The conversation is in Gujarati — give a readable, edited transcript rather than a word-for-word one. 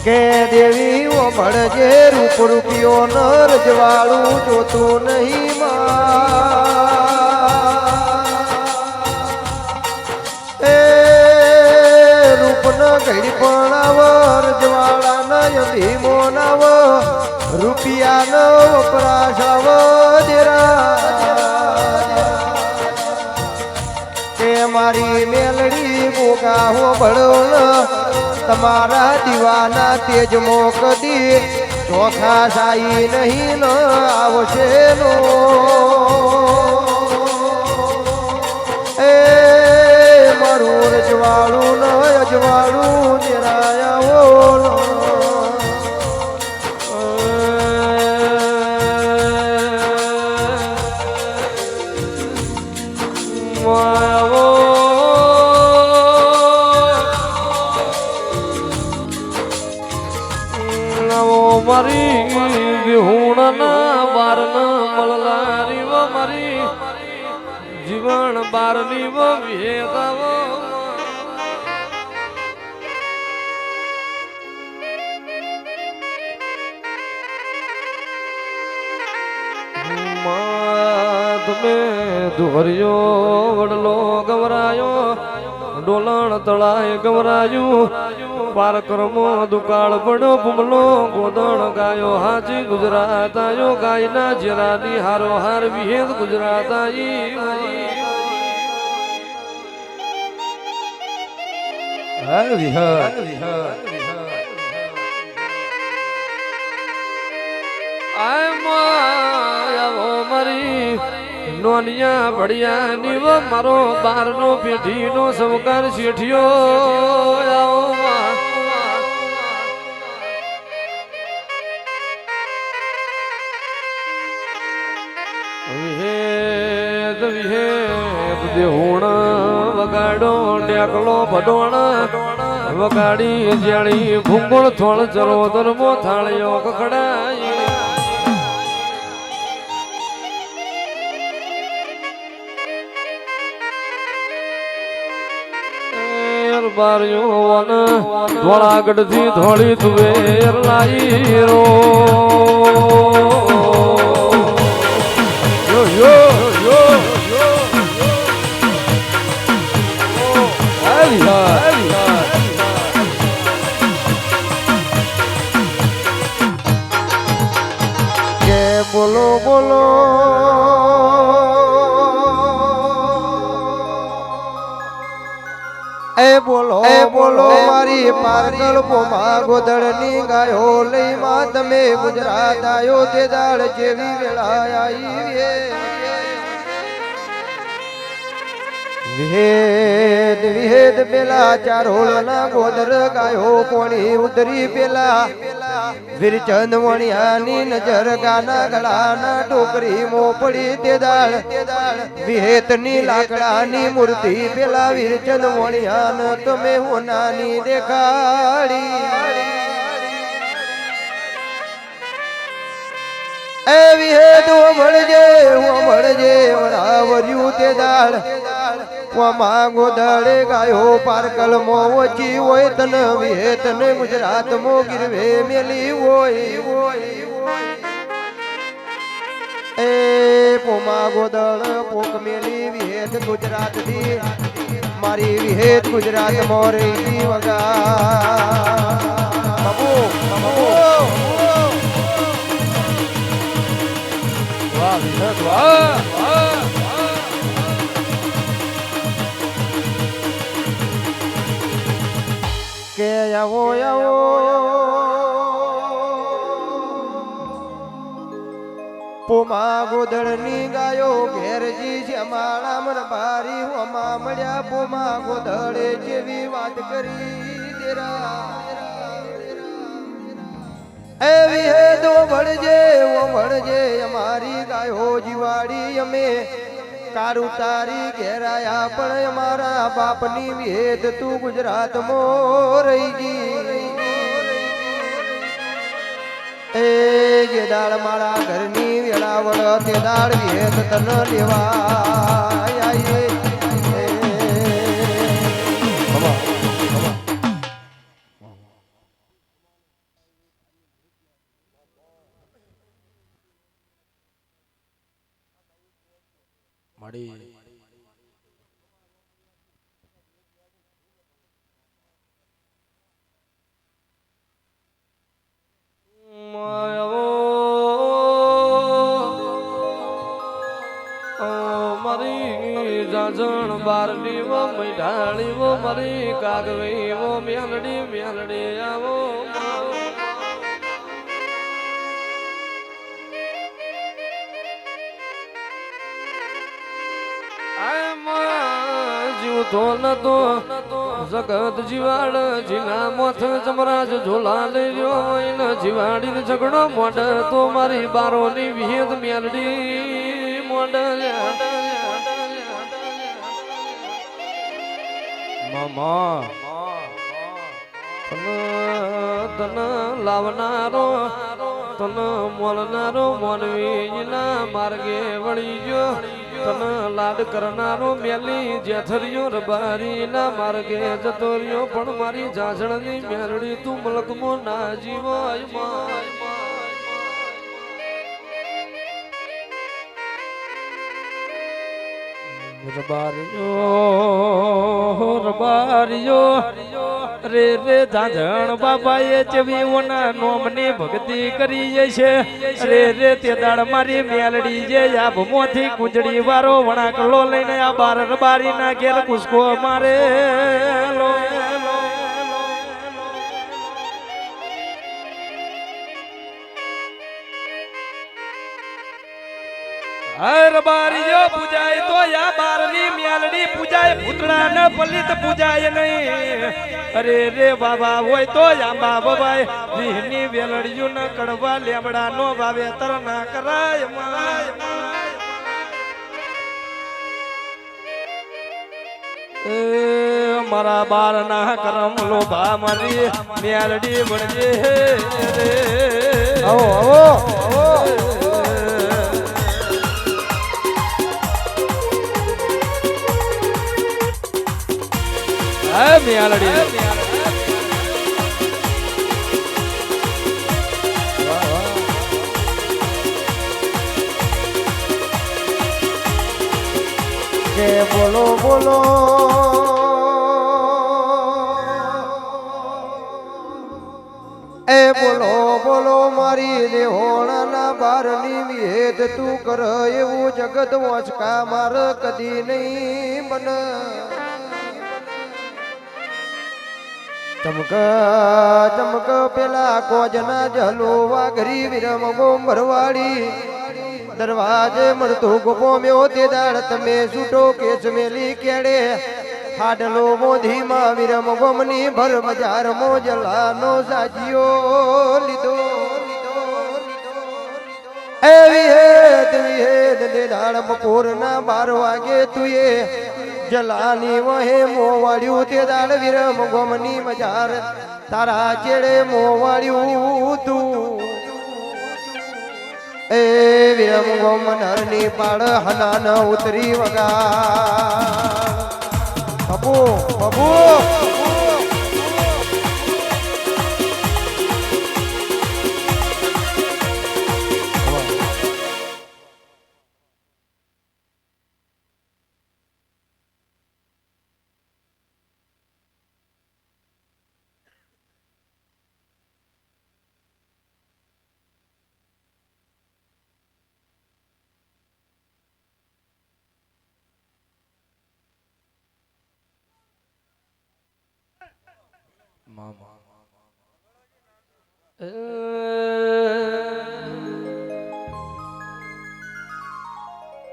કે દેવી ઓ મળજે રૂપ રૂપિયો ન રજવાળું જોતું નહીં એ રૂપ ન ઘડી પણ આવ રજવાળા ન ભીમો નાવ રૂપિયા ન વપરાશ આવ કે મારી મેલડી ગોગા હો ભળો તમારા દીવાના તેજમો કદી ચોખા સાઈ નહીં ન આવશે નો એ મારું રજવાળું ન અજવાળું નિરાયા મારી વિહુણના બારના મળલારી વો મારી જીવન બારની વો વેદાવો તમે દુહર્યો વડલો ગવરાયો ડોલણ તળાય ગવરાયું પારકરમો દુકાળ પડ્યો ભૂમલો ગોદણ ગાયો હાજી ગુજરાત આયો ગાયના જેરાની હારો હાર વિહેદ ગુજરાત આઈ મારી નોનિયા ભડિયા નીવ મારો બારનો પેઢીનો સવકાર શેઠિયો વિહેદ વિહેદ દેહુણ વગાડો ડેકલો ભડોણ વગાડી જાણી ભૂંગોળ થોળ ચરોતર મો થાળીઓ કકડાઈ બારીઓ ધોળાગઢ થી ધોળી તુવેર લાઈ રો કે બોલો બોલો એ બોલો મારી પારગલ પોમા ગોદળની ગાયો લઈ માં તમે ગુજરાત આયો તે દાળ જેવી વેળા આવી વિહેદ વિહેદ પેલા ચારોળના ગોદર ગાયો પોણી ઉતરી પેલા વીરચંદ વણિયાની નજર ગાના ગળાના ટોકરી મોપડી તે દાળ વિહેતની લાકડાની મૂર્તિ પેલા વીરચંદ વણિયાન તમે હોનાની દેખાડી એ વિહેદ મળજે વરાવર્યું તે દાળ માંગો દળે ગાયો પારકલ મો ઓછી હોય તન વિહેતન ગુજરાત મો ગીરવે મેલી હોય એ પોમા ગોદળ પોક મેલી વિહેત ગુજરાત થી મારી વિહેત ગુજરાત મોરી વગા બાબુ વાહ વિહેત વાહ કે આવો પોમા ગોદળની ગાયો ઘેરજી છે માળા મન બારી હોમાં મળ્યા પોમા ગોદળે જેવી વાત કરી દેરા એવી હેદો ભળજે અમારી ગાયો જીવાડી અમે કારું તારી ઘેરાયા પણ અમારા બાપની વેદ તું ગુજરાત રહી ગઈ એ ગેદાળ મારા ઘરની વેળાવળ તે દાળ વેદ તન લેવા આઈએ મારી જાજણ બારડી વો મીઠાળી વો મારી કાગવી વો મેલડી મેલડી આવો જીવતો નતો જગત જીવાડ જીના મોથ જમરાજ ઝોલા લઈ રહ્યો એને જીવાડીને ઝઘડો મોઢ તો મારી બારોની વિહેદ મેલડી મોઢ મામા તન લાવનારો તન મોલનારો મોનવીના માર્ગે વળી ગયો તન લાડ કરનારો મેલી જેથરિયો રબારી ના માર્ગે જતો રહ્યો પણ મારી જાજણની મેલડી તું મલકમો ના જીવો રબારીઓ રે રે ધાંધણ બાબાએ ચવીઓના નોમની ભક્તિ કરી છે રે રે તે દાડ મારી મેલડી જે આભમોથી કુંજડી વારો વણાકલો લઈને આ બાર રબારીના ઘેર કુસકો મારે રબારીઓ પૂજાય તો યા બારની મેલડી પૂજાય ભૂતળા ન પલિત પૂજાય નહીં અરે રે બાબા હોય તો આંબા બબાય રીહની વેલડીઓ ન કડવા લેમડા નો વાવેતર ના કરાય મારા બાર ના કરમ લોભા મારી મેલડી બનજે રે આવો આવો મેલડી કે બોલો બોલો એ બોલો બોલો મારી દેહોણાના બારની વિહેદ તું કર એવું જગત વચકા માર કદી નહીં બન ચમક ચમક પેલા કોજના જલો વાઘરી વિરમ ગોમ ભરવાડી દરવાજે મળતું ગોપો મ્યો તે દાડ તમે છૂટો કેસ મેલી કેડે હાડલો મોધીમાં વિરમ ગોમની ભર બજાર મોજલાનો સાજીયો લીધો એવી હેદ ને દાડ બપોરના 12 વાગે તુએ જલાની વહે મોવાળ્યું તે દાડ વિરમ ગોમની બજાર તારા ચેડે મોવાળ્યું તું એ વિરમ ગોમ નરની પાડ હનાન ઉતરી વગા બબુ બબુ